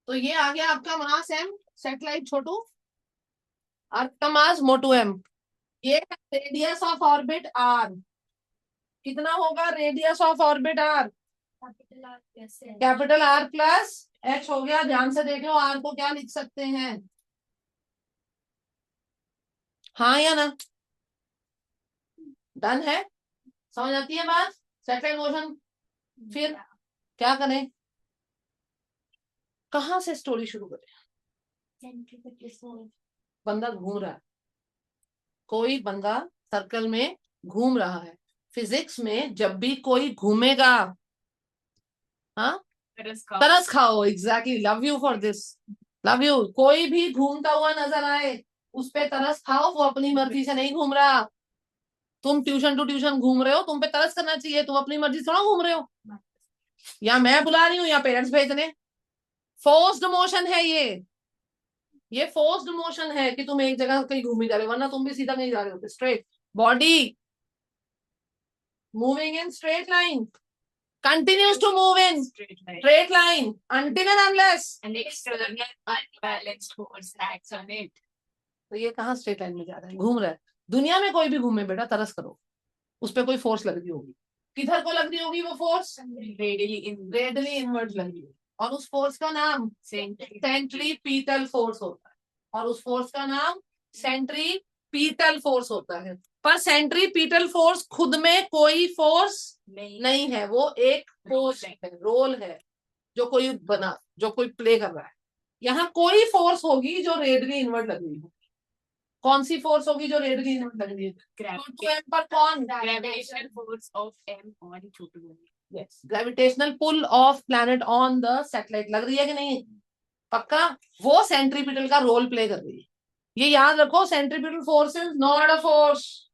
तो ये आ गया आपका मास m, सैटेलाइट छोटू, अर्थ का मास मोटू m। ये रेडियस ऑफ ऑर्बिट r, कितना होगा radius of orbit r? Capital R plus h हो गया। ध्यान से देख लो, r को क्या लिख सकते हैं, हाँ या ना? डन है, समझ आती है बात? सेकंड मोशन, फिर क्या करें, कहां से स्टोरी शुरू करें? बंदा घूम रहा है, कोई बंदा सर्कल में घूम रहा है। फिजिक्स में जब भी कोई घूमेगा, हाँ, तरस खाओ। Exactly, love you for this, love you. कोई भी घूमता हुआ नजर आए, उस पे तरस खाओ, वो अपनी मर्जी से नहीं घूम रहा। तुम ट्यूशन टू ट्यूशन घूम रहे हो, तुम पे तरस करना चाहिए, तुम अपनी मर्जी से थोड़ा घूम रहे हो। या मैं बुला रही हूँ या पेरेंट्स भेजने, फोर्स्ड मोशन है ये फोर्स्ड मोशन है कि तुम एक जगह कहीं घूम ही जा रहे हो, वरना तुम भी सीधा नहीं जा रहे हो। Straight body moving in straight line, continues to move in straight line until and unless an external unbalanced force acts on it। तो ये कहाँ स्ट्रेट लाइन में जा रहा है, घूम रहा है। दुनिया में कोई भी घूमे बेटा, तरस करो, उस पर कोई फोर्स लग रही होगी। किधर को लग रही होगी वो फोर्स? रेडियली इनवर्ड लग रही होगी। और उस फोर्स का नाम सेंट्रीपीटल फोर्स होता है। और उस फोर्स का नाम सेंट्रीपीटल फोर्स होता है। पर सेंट्रीपीटल फोर्स खुद में कोई फोर्स नहीं है, वो एक फोर्स है, रोल है जो कोई बना, जो कोई प्ले कर रहा है। यहाँ कोई फोर्स होगी जो रेडियली इनवर्ड लग रही है। कौन सी फोर्स होगी जो रेडियली इनवर्ड लग रही है? M पर कौन? Gravitational force of M on छोटू। Yes, gravitational pull of planet on the satellite लग रही है कि नहीं? पक्का, वो सेंट्रीपिटल का रोल प्ले कर रही है। ये याद रखो, centripetal force is not a force,